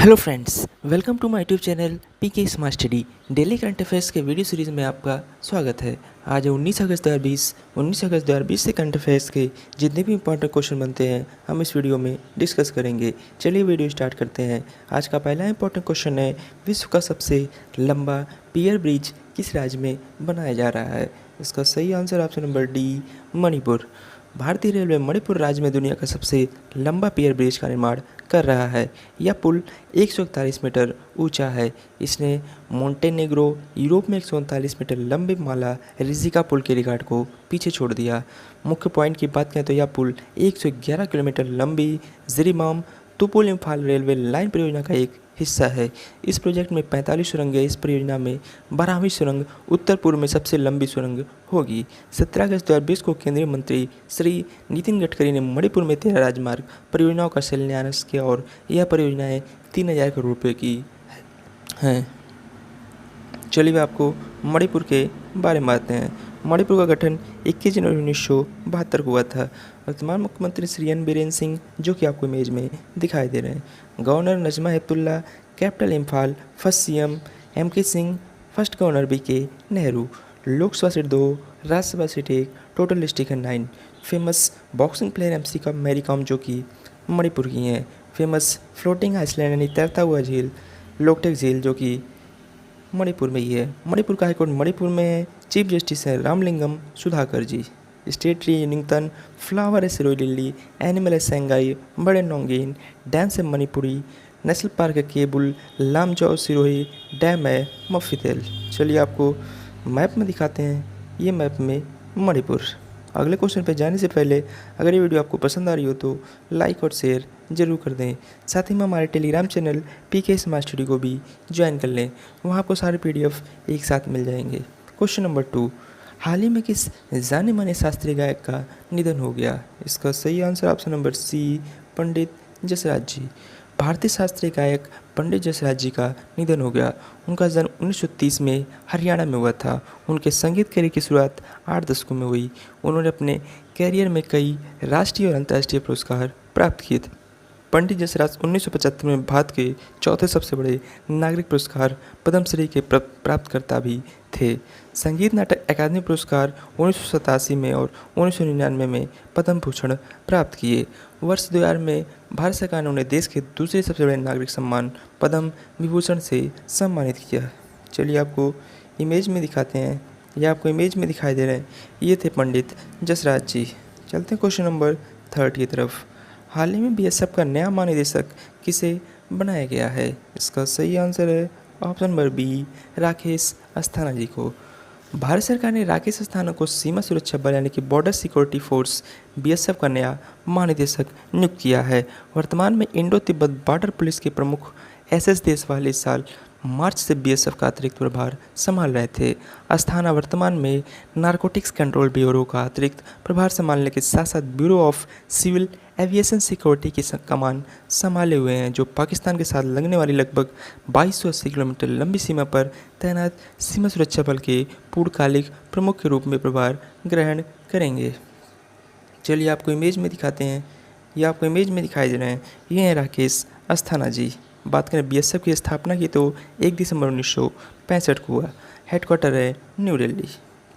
Hello friends, welcome to my YouTube channel PK smart study. Daily current affairs के video series में आपका स्वागत है। आज 19 अगस्त 2020 से करंट अफेयर्स के जितने भी इंपॉर्टेंट क्वेश्चन बनते हैं हम इस वीडियो में डिस्कस करेंगे। चलिए वीडियो स्टार्ट करते हैं। आज का पहला इंपॉर्टेंट क्वेश्चन है, विश्व का सबसे लंबा पियर ब्रिज किस राज्य में बनाया जा रहा है? इसका सही answer option number D, Manipur. भारतीय रेलवे मणिपुर राज्य में दुनिया का सबसे लंबा पियर ब्रिज का निर्माण कर रहा है। यह पुल 141 मीटर ऊंचा है। इसने मोंटेनेग्रो यूरोप में 139 मीटर लंबे माला रिजिका पुल के रिकॉर्ड को पीछे छोड़ दिया। मुख्य पॉइंट की बात करें तो यह पुल 111 किलोमीटर लंबी जिरीबाम तुपुल इम्फाल रेलवे लाइन परियोजना का एक हिस्सा है। इस प्रोजेक्ट में 45 सुरंगें। इस परियोजना में 12वीं सुरंग उत्तर पूर्व में सबसे लंबी सुरंग होगी। 17 अगस्त 2020 को केंद्रीय मंत्री श्री नितिन गडकरी ने मणिपुर में 13 राजमार्ग परियोजनाओं का शिलान्यास किया और यह परियोजनाएं 3000 करोड़ रुपये की हैं। चलिए आपको मणिपुर के बारे में बताते हैं। मणिपुर का गठन 21 जनवरी 1972 को हुआ था। वर्तमान मुख्यमंत्री श्री एन बीरेन सिंह, जो कि आपको इमेज में दिखाई दे रहे हैं। Governor Najma Heptulla, capital Imphal. First CM M K Singh, first governor B K Nehru. Lok Sabha seat 2, Rajya Sabha seat 1, total district है 9। फेमस बॉक्सिंग प्लेयर एमसी का मैरी कॉम, जो कि मणिपुर की हैं। फेमस फ्लोटिंग आइसलैंड यानी तैरता हुआ झील लोकटेक झील, जो कि मणिपुर में ही है। मणिपुर का हाईकोर्ट मणिपुर में है। चीफ जस्टिस है रामलिंगम सुधाकर जी। स्टेट ट्री न्यूंगतन, फ्लावर है सिरोही लिली, एनिमल है सेंगाई, बर्ड है नोंगेन, डांस है मणिपुरी, नेशनल पार्क है केबुल, लामजाओ सिरोही, डैम है मफितेल। चलिए आपको मैप में दिखाते हैं। ये मैप में मणिपुर। अगले क्वेश्चन पे जाने से पहले अगर ये वीडियो आपको पसंद आ रही हो तो लाइक और शेयर ज़रूर कर दें। साथ ही में हमारे Telegram channel PK smart study को भी ज्वाइन कर लें। वहाँ आपको सारे पीडीएफ एक साथ मिल जाएंगे। क्वेश्चन नंबर 2, हाल ही में किस जाने माने शास्त्रीय गायक का निधन हो गया? इसका सही आंसर ऑप्शन नंबर सी, पंडित जसराज जी। भारतीय शास्त्रीय गायक पंडित जसराज जी का निधन हो गया। उनका जन्म 1930 में हरियाणा में हुआ था। उनके संगीत करियर की शुरुआत 8 दशकों में हुई। उन्होंने अपने कैरियर में कई राष्ट्रीय और अंतर्राष्ट्रीय पुरस्कार प्राप्त किए थे। पंडित जसराज 1975 में भारत के चौथे सबसे बड़े नागरिक पुरस्कार पद्मश्री के प्राप्तकर्ता भी थे। संगीत नाटक अकादमी पुरस्कार 1987 में और 1999 में पद्म भूषण प्राप्त किए। वर्ष 2000 में भारत सरकार ने उन्हें देश के दूसरे सबसे बड़े नागरिक सम्मान पद्म विभूषण से सम्मानित किया। चलिए आपको इमेज में दिखाते हैं। यह आपको इमेज में दिखाई दे रहे हैं। ये थे पंडित जसराज जी। चलते हैं क्वेश्चन नंबर 3 की तरफ। हाल ही में बीएसएफ का नया महानिदेशक किसे बनाया गया है? इसका सही आंसर है option number B, Rakesh Asthana ji को। भारत सरकार ने राकेश अस्थाना को सीमा सुरक्षा बल यानी कि बॉर्डर सिक्योरिटी फोर्स बीएसएफ का नया महानिदेशक नियुक्त किया है। वर्तमान में इंडो तिब्बत बॉर्डर पुलिस के प्रमुख एसएस देशवाल इस साल मार्च से बीएसएफ का अतिरिक्त प्रभार संभाल रहे थे। अस्थाना वर्तमान में नारकोटिक्स कंट्रोल ब्यूरो का अतिरिक्त प्रभार संभालने के साथ साथ Bureau of Civil Aviation Security की कमान संभाले हुए हैं, जो पाकिस्तान के साथ लगने वाली लगभग 2280 किलोमीटर लंबी सीमा पर तैनात सीमा सुरक्षा बल के पूर्णकालिक प्रमुख के रूप में प्रभार ग्रहण करेंगे। चलिए आपको इमेज में दिखाते हैं। ये आपको इमेज में दिखाई दे रहे हैं। ये हैं राकेश अस्थाना जी। बात करें बीएसएफ की स्थापना की तो 1 दिसंबर 1965 को हुआ। हेडक्वार्टर है न्यू दिल्ली।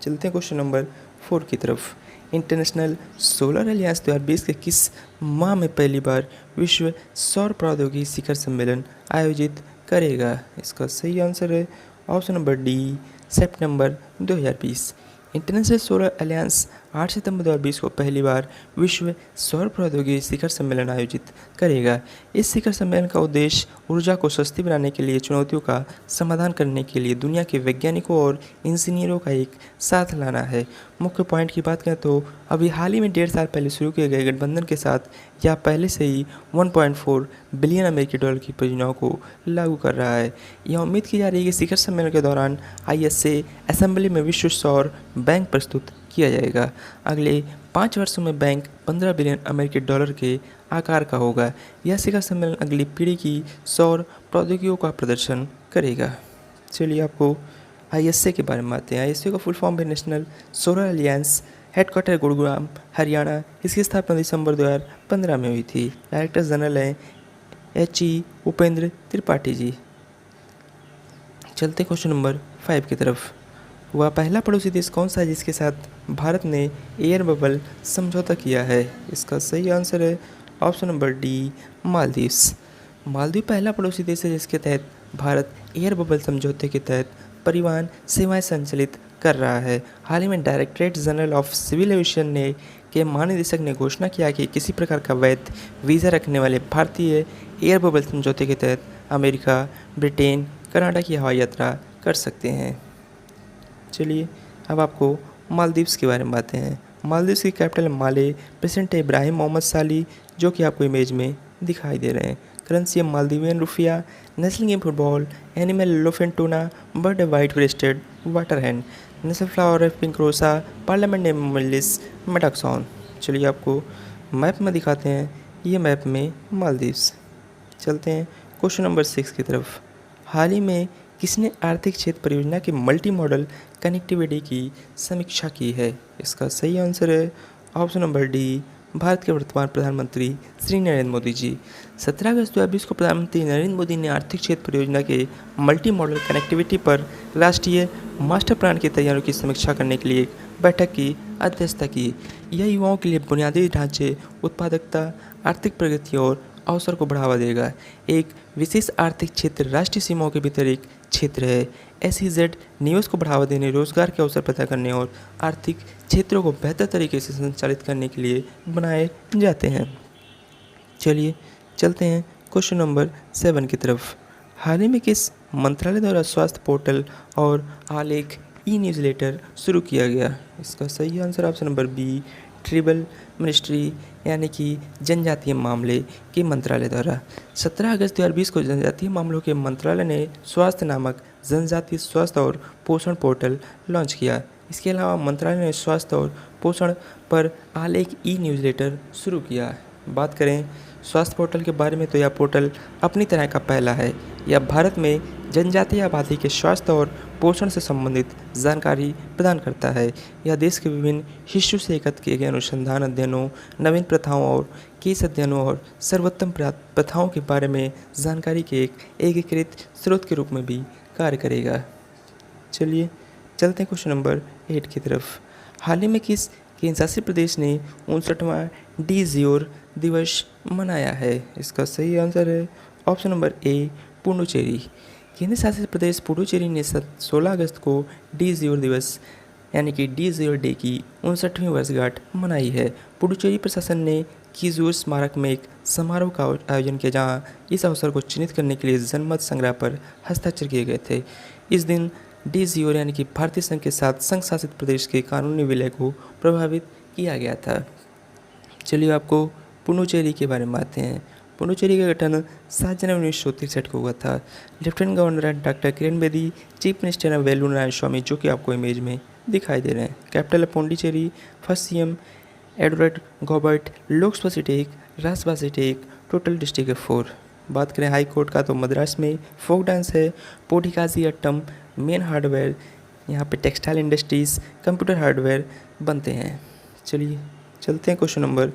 चलते हैं क्वेश्चन नंबर 4 की तरफ। इंटरनेशनल सोलर अलियांस 2020 के किस माह में पहली बार विश्व सौर प्रौद्योगिकी शिखर सम्मेलन आयोजित करेगा? इसका सही आंसर है ऑप्शन नंबर डी, सितंबर 2020। इंटरनेशनल सोलर अलियांस 8 सितंबर 2020 को पहली बार विश्व सौर प्रौद्योगिकी शिखर सम्मेलन आयोजित करेगा। इस शिखर सम्मेलन का उद्देश्य ऊर्जा को सस्ती बनाने के लिए चुनौतियों का समाधान करने के लिए दुनिया के वैज्ञानिकों और इंजीनियरों का एक साथ लाना है। मुख्य पॉइंट की बात करें तो अभी हाल ही में 1.5 साल पहले शुरू किए गए गठबंधन के साथ यह पहले से ही 1.4 बिलियन अमेरिकी डॉलर की परियोजनाओं को लागू कर रहा है। यह उम्मीद की जा रही है कि शिखर सम्मेलन के दौरान आईएसए असेंबली में विश्व सौर बैंक प्रस्तुत किया जाएगा। अगले 5 वर्षों में बैंक 15 बिलियन अमेरिकी डॉलर के आकार का होगा। यह शिखर सम्मेलन अगली पीढ़ी की सौर प्रौद्योगिकियों का प्रदर्शन करेगा। चलिए आपको आईएसए के बारे में बात हैं। आईएसए का फुल फॉर्म है national solar alliance. Headquarter Gurugram Haryana. इसकी स्थापना दिसंबर 2015 में हुई थी। डायरेक्टर जनरल हैं HE उपेंद्र त्रिपाठी जी। चलते क्वेश्चन नंबर 5 की तरफ। वह पहला पड़ोसी देश कौन सा है जिसके साथ भारत ने एयर बबल समझौता किया है? इसका सही आंसर है option number D, Maldives. Maldives पहला पड़ोसी देश है जिसके तहत भारत एयर बबल समझौते के तहत परिवहन सेवाएं संचालित कर रहा है। हाल ही में Directorate General of Civil Aviation ने के महानिदेशक ने घोषणा किया कि किसी प्रकार का वैध वीज़ा रखने वाले भारतीय एयर बबल समझौते के तहत अमेरिका, ब्रिटेन, कनाडा की हवाई यात्रा कर सकते हैं। चलिए अब आपको मालदीव्स के बारे में बातें हैं। मालदीव्स की कैपिटल माले, प्रेसिडेंट है इब्राहिम मोहम्मद साली, जो कि आपको इमेज में दिखाई दे रहे हैं। करेंसी है मालदीवियन रुपया, national game football, animal elephant tuna, bird है वाइट ब्रेस्टेड वाटर हैन, नेशनल फ्लावर है पिंक रोसा, पार्लियामेंट नेम मिलिस मेडाक्सॉन। चलिए आपको मैप में दिखाते हैं, ये मैप में मालदीव्स। चलते हैं क्वेश्चन नंबर 6 की तरफ। हाल ही में किसने आर्थिक क्षेत्र परियोजना की मल्टी मॉडल कनेक्टिविटी की समीक्षा की है? इसका सही आंसर है ऑप्शन नंबर डी, भारत के वर्तमान प्रधानमंत्री श्री नरेंद्र मोदी जी। 17 अगस्त 2020 को प्रधानमंत्री नरेंद्र मोदी ने आर्थिक क्षेत्र परियोजना के मल्टी मॉडल कनेक्टिविटी पर राष्ट्रीय मास्टर प्लान की तैयारियों की समीक्षा करने के लिए एक बैठक की अध्यक्षता की। यह युवाओं के लिए बुनियादी ढांचे, उत्पादकता, आर्थिक प्रगति और अवसर को बढ़ावा देगा। एक विशेष आर्थिक क्षेत्र राष्ट्रीय सीमाओं के भीतर एक क्षेत्र है। SEZ निवेश को बढ़ावा देने, रोजगार के अवसर पैदा करने और आर्थिक क्षेत्रों को बेहतर तरीके से संचालित करने के लिए बनाए जाते हैं। चलिए चलते हैं क्वेश्चन नंबर 7 की तरफ। हाल ही में किस मंत्रालय द्वारा स्वास्थ्य पोर्टल और आलेख न्यूज़लेटर शुरू किया गया? इसका सही answer option number B, tribal ministry यानी कि जनजातीय मामले के मंत्रालय द्वारा। 17 अगस्त 2020 को जनजातीय मामलों के मंत्रालय ने स्वास्थ्य नामक जनजातीय स्वास्थ्य और पोषण पोर्टल लॉन्च किया। इसके अलावा मंत्रालय ने स्वास्थ्य और पोषण पर आलेख न्यूज़लेटर शुरू किया। बात करें स्वास्थ्य पोर्टल के बारे में तो यह पोर्टल अपनी तरह का पहला है। यह भारत में जनजातीय आबादी के स्वास्थ्य और पोषण से संबंधित जानकारी प्रदान करता है। यह देश के विभिन्न हिस्सों से एकत्र किए गए अनुसंधान अध्ययनों, नवीन प्रथाओं और केस अध्ययनों और सर्वोत्तम प्रथाओं के बारे में जानकारी के एक एकीकृत स्रोत के रूप में भी कार्य करेगा। चलिए चलते हैं क्वेश्चन नंबर 8 की तरफ। हाल ही में किस केंद्र शासित प्रदेश ने 59वां डी ज़ियोर दिवस मनाया है? इसका सही आंसर है ऑप्शन नंबर ए, पुडुचेरी। केंद्र शासित प्रदेश पुडुचेरी ने 16 अगस्त को डी ज़ियोर दिवस यानी कि डी ज़ियोर डे की 59वीं वर्षगांठ मनाई है। पुडुचेरी प्रशासन ने कीजूर स्मारक में एक समारोह का आयोजन किया, जहां इस अवसर को चिन्हित करने के लिए जनमत संग्रह पर हस्ताक्षर किए गए थे। इस दिन डी ज़ियोर यानी कि भारतीय संघ के साथ संघ शासित प्रदेश के कानूनी विलय को प्रभावित किया गया था। चलिए आपको पुडुचेरी के बारे में बातें हैं। पुडुचेरी का गठन 7 जनवरी 1963 को हुआ था। Lieutenant governor doctor Kiran Bedi, chief minister वेलू नारायण स्वामी, जो कि आपको इमेज में दिखाई दे रहे हैं। कैपिटल है Pondicherry. First CM Edward Gobert. Lok Sabha seat 1, Rajya Sabha seat 1, total district है 4। बात करें हाई कोर्ट का तो मद्रास में। फोक डांस है पोडिकाजी अट्टम। मेन हार्डवेयर यहाँ पे टेक्सटाइल इंडस्ट्रीज़, कंप्यूटर हार्डवेयर बनते हैं। चलिए चलते हैं क्वेश्चन नंबर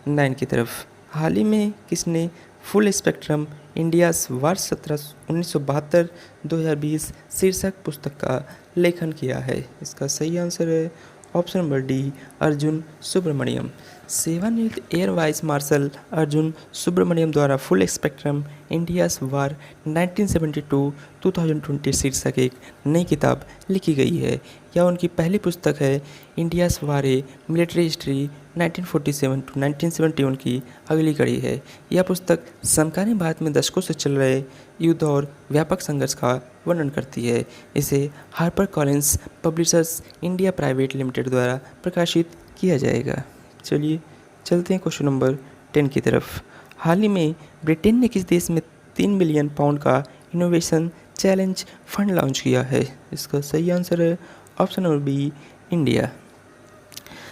9 की तरफ। हाल ही में किसने फुल स्पेक्ट्रम इंडियाज़ वार 1972-2020 शीर्षक पुस्तक का लेखन किया है? इसका सही आंसर है option number D, Arjun Subramaniam. सेवानिवृत्त air vice marshal Arjun Subramaniam द्वारा फुल स्पेक्ट्रम इंडियाज़ वार 1972-2020 शीर्षक एक नई किताब लिखी गई है। यह उनकी पहली पुस्तक है। इंडियाज़ वार ए मिलिट्री हिस्ट्री 1947-1971 की अगली कड़ी है। यह पुस्तक समकालीन भारत में दशकों से चल रहे युद्ध और व्यापक संघर्ष का वर्णन करती है। इसे Harper Collins publishers India private limited द्वारा प्रकाशित किया जाएगा। चलिए चलते हैं क्वेश्चन नंबर 10 की तरफ। हाल ही में ब्रिटेन ने किस देश में 3 बिलियन पाउंड का इनोवेशन चैलेंज फंड लॉन्च किया है? इसका सही आंसर है ऑप्शन नंबर बी, इंडिया।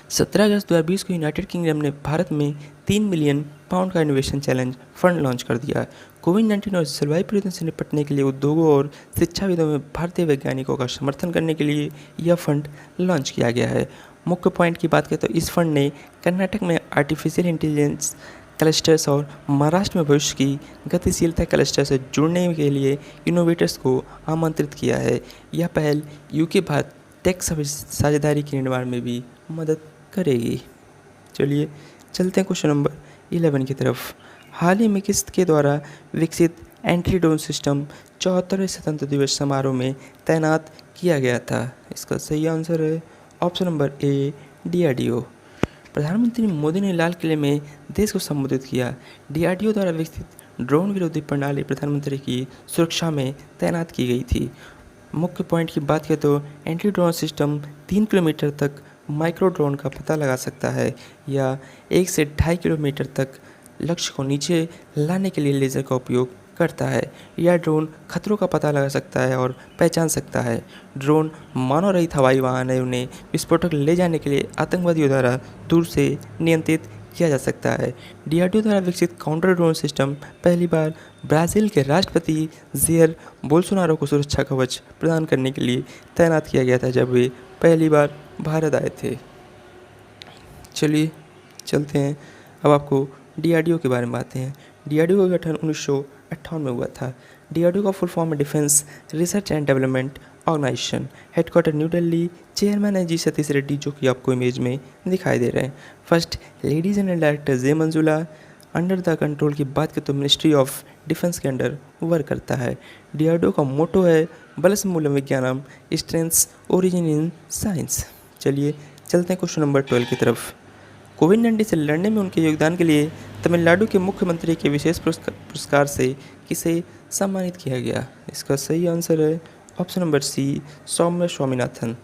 17 अगस्त 2020 को यूनाइटेड किंगडम ने भारत में 3 बिलियन पाउंड का इनोवेशन चैलेंज फंड लॉन्च कर दिया। कोविड-19 और जलवायु परिवर्तन से निपटने के लिए उद्योगों और शिक्षाविदों में भारतीय वैज्ञानिकों का समर्थन करने के लिए यह फंड लॉन्च किया गया है। मुख्य पॉइंट की बात करें तो इस फंड ने कर्नाटक में आर्टिफिशियल इंटेलिजेंस क्लस्टर्स और महाराष्ट्र में भविष्य की गतिशीलता क्लस्टर से जुड़ने के लिए इनोवेटर्स को आमंत्रित किया है। यह पहल यूके भारत टेक साझेदारी के निर्माण में भी मदद करेगी। चलिए चलते हैं क्वेश्चन नंबर 11 की तरफ। हाल ही में किसके द्वारा विकसित एंट्री ड्रोन सिस्टम 74वें स्वतंत्रता दिवस समारोह में तैनात किया गया था? इसका सही आंसर है ऑप्शन नंबर ए, DRDO। प्रधानमंत्री मोदी ने लाल किले में देश को संबोधित किया। DRDO द्वारा विकसित ड्रोन विरोधी प्रणाली प्रधानमंत्री की सुरक्षा में तैनात की गई थी। मुख्य पॉइंट की बात करें तो एंटी ड्रोन सिस्टम 3 किलोमीटर तक माइक्रो ड्रोन का पता लगा सकता है या 1 से 2.5 किलोमीटर तक लक्ष्य को नीचे लाने के लिए लेज़र का उपयोग करता है। यह ड्रोन खतरों का पता लगा सकता है और पहचान सकता है। ड्रोन मानव रहित हवाई वाहन है, उन्हें विस्फोटक ले जाने के लिए आतंकवादियों द्वारा दूर से नियंत्रित किया जा सकता है। DRDO द्वारा विकसित काउंटर ड्रोन सिस्टम पहली बार ब्राज़ील के राष्ट्रपति जेयर बोल्सोनारो को सुरक्षा कवच प्रदान करने के लिए तैनात किया गया था जब वे पहली बार भारत आए थे। चलिए चलते हैं, अब आपको DRDO के बारे में बातें हैं। DRDO का गठन 1958 में हुआ था। DRDO का फुल फॉर्म है Defence Research and Development Organisation. Headquarter New Delhi. Chairman है जी सतीश रेड्डी, जो कि आपको इमेज में दिखाई दे रहे हैं। First lady general director J Manjula. Under the control की बात करें तो मिनिस्ट्री ऑफ डिफेंस के अंडर वर्क करता है। DRDO का मोटो है बलस मूलम विज्ञानम स्ट्रेंथ्स ओरिजिन इन साइंस। चलिए चलते हैं क्वेश्चन नंबर 12 की तरफ। कोविड-19 से लड़ने में उनके योगदान के लिए तमिलनाडु के मुख्यमंत्री के विशेष पुरस्कार से किसे सम्मानित किया गया? इसका सही आंसर है option number C, Soumya Swaminathan.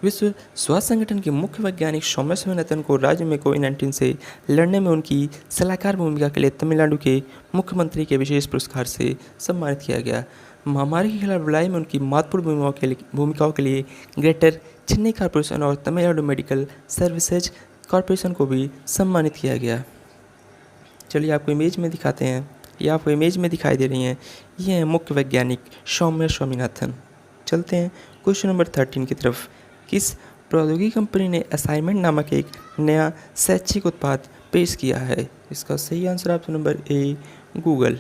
विश्व स्वास्थ्य संगठन के मुख्य वैज्ञानिक सौम्या स्वामीनाथन को राज्य में कोविड-19 से लड़ने में उनकी सलाहकार भूमिका के लिए तमिलनाडु के मुख्यमंत्री के विशेष पुरस्कार से सम्मानित किया गया। महामारी के खिलाफ लड़ाई में उनकी महत्वपूर्ण भूमिकाओं के लिए ग्रेटर चेन्नई कॉर्पोरेशन और तमिलनाडु मेडिकल सर्विसेज कॉर्पोरेशन को भी सम्मानित किया गया। चलिए आपको इमेज में दिखाते हैं, ये आपको इमेज में दिखाई दे रही हैं, ये हैं मुख्य वैज्ञानिक सौम्या स्वामीनाथन। चलते हैं क्वेश्चन नंबर 13 की तरफ। किस प्रौद्योगिकी कंपनी ने असाइनमेंट नामक एक नया शैक्षिक उत्पाद पेश किया है? इसका सही answer option number A, Google.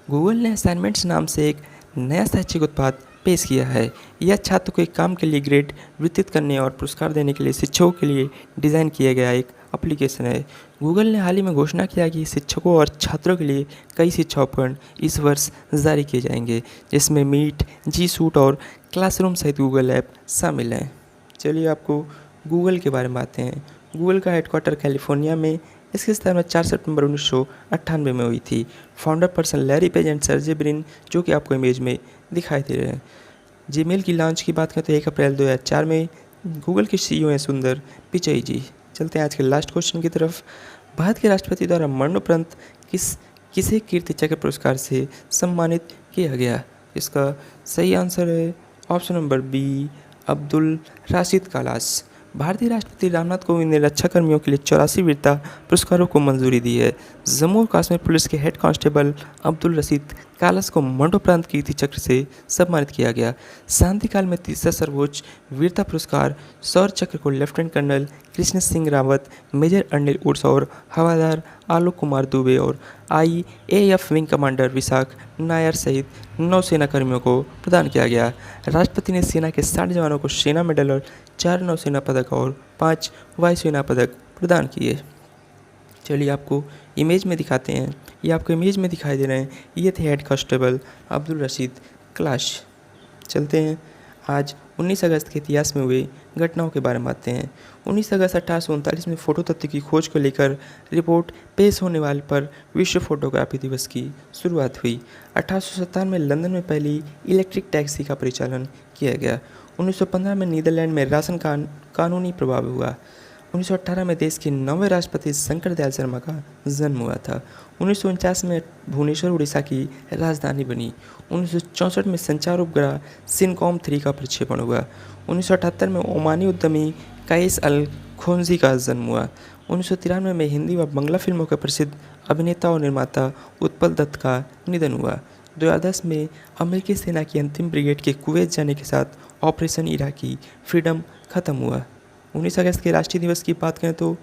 Google ने असाइनमेंट्स नाम से एक नया शैक्षिक उत्पाद पेश किया है। यह छात्र को एक काम के लिए ग्रेड वितरित करने और पुरस्कार देने के लिए शिक्षकों के लिए डिज़ाइन किया गया एक एप्लीकेशन है। गूगल ने हाल ही में घोषणा किया कि शिक्षकों और छात्रों के लिए कई शिक्षा उपकरण इस वर्ष जारी किए जाएंगे, जिसमें मीट, जी सूट और क्लासरूम सहित गूगल ऐप शामिल हैं। चलिए आपको गूगल के बारे में बातें हैं। गूगल का हेडक्वार्टर कैलिफोर्निया में, इसकी स्थापना 4 सितंबर 1998 में हुई थी। Founder person Larry page and Sergey Brin, जो कि आपको इमेज में दिखाई दे रहे हैं। जीमेल की लॉन्च की बात करें तो 1 अप्रैल 2004 में गूगल के CEO हैं सुंदर पिचाई जी। चलते हैं आज के लास्ट क्वेश्चन की तरफ। भारत के राष्ट्रपति द्वारा मरणोपरांत किसे कीर्ति चक्र पुरस्कार से सम्मानित किया गया? इसका सही आंसर है option number B, Abdul Rashid Kalas. भारतीय राष्ट्रपति रामनाथ कोविंद ने रक्षा कर्मियों के लिए 84 वीरता पुरस्कारों को मंजूरी दी है। जम्मू और कश्मीर पुलिस के हेड कांस्टेबल अब्दुल रशीद कालस को मरणोपरांत कीर्ति चक्र से सम्मानित किया गया। शांति काल में तीसरा सर्वोच्च वीरता पुरस्कार शौर्य चक्र को lieutenant colonel Krishna Singh Rawat, major Anil Urs और हवादार आलोक कुमार दुबे और IAF wing commander Vishakh Nair सहित 9 सेना कर्मियों को प्रदान किया गया। राष्ट्रपति ने सेना के 60 जवानों को सेना मेडल और 4 नौसेना पदक और 5 वायुसेना पदक प्रदान किए। चलिए आपको इमेज में दिखाते हैं, ये आपको इमेज में दिखाई दे रहे हैं, ये थे head constable Abdul Rashid class. चलते हैं आज 19 अगस्त के इतिहास में हुए घटनाओं के बारे में बातें हैं। 19 अगस्त 1839 में फोटो तत्व की खोज को लेकर रिपोर्ट पेश होने वाले पर विश्व फोटोग्राफी दिवस की शुरुआत हुई। 1857 में लंदन में पहली इलेक्ट्रिक टैक्सी का परिचालन किया गया। 1915 में नीदरलैंड में राशन कानूनी प्रभाव हुआ। 1918 में देश के 9वें राष्ट्रपति शंकर दयाल शर्मा का जन्म हुआ था। 1949 में भुवनेश्वर उड़ीसा की राजधानी बनी। 1964 में संचार उपग्रह सिनकॉम 3 का प्रक्षेपण हुआ। 1978 में ओमानी उद्यमी काइस अल खोंजी का जन्म हुआ। 1993 में हिंदी व बांग्ला फिल्मों के प्रसिद्ध अभिनेता और निर्माता उत्पल दत्त का निधन हुआ। 2010 में अमेरिकी सेना की अंतिम ब्रिगेड के कुवैत जाने के साथ ऑपरेशन इराकी फ्रीडम खत्म हुआ। 19 अगस्त के राष्ट्रीय दिवस की बात करें तो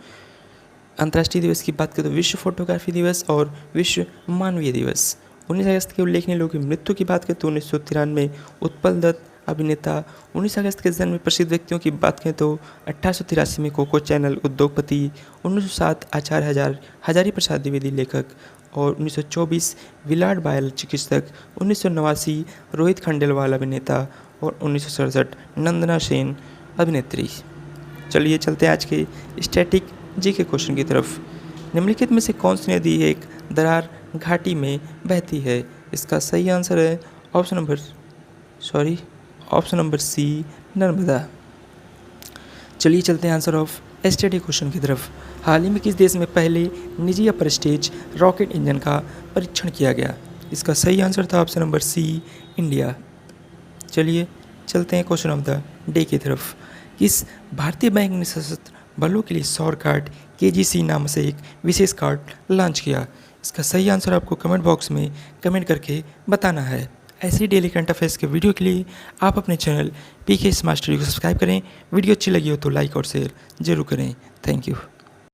अंतर्राष्ट्रीय दिवस की बात करें तो विश्व फोटोग्राफी दिवस और विश्व मानवीय दिवस। 19 अगस्त के उल्लेखनीय लोगों की मृत्यु की बात करें तो 1993 उत्पल दत्त अभिनेता। 19 अगस्त के जन्म में प्रसिद्ध व्यक्तियों की बात करें तो 1883 में कोको चैनल उद्योगपति। 1907 आचार्य हजारी प्रसाद द्विवेदी लेखक और 1924 विलाट बायल चिकित्सक। 1989 रोहित खंडेलवाल अभिनेता और 1967 नंदना सेन अभिनेत्री। चलिए चलते हैं आज के स्टैटिक जी के क्वेश्चन की तरफ। निम्नलिखित में से कौन सी नदी एक दरार घाटी में बहती है? इसका सही आंसर है ऑप्शन नंबर सी नर्मदा। चलिए चलते हैं आंसर ऑफ स्टडी क्वेश्चन की तरफ। हाल ही में किस देश में पहले निजी अपर स्टेज रॉकेट इंजन का परीक्षण किया गया? इसका सही आंसर था ऑप्शन नंबर सी इंडिया। चलिए चलते हैं क्वेश्चन ऑफ द डे की तरफ। किस भारतीय बैंक ने सशस्त्र बलों के लिए सौर कार्ड KGC नाम से एक विशेष कार्ड लॉन्च किया? इसका सही आंसर आपको कमेंट बॉक्स में कमेंट करके बताना है। ऐसी डेली करंट अफेयर्स के वीडियो के लिए आप अपने चैनल PK स्मार्ट स्टडी को सब्सक्राइब करें। वीडियो अच्छी लगी हो तो लाइक और शेयर जरूर करें। Thank you.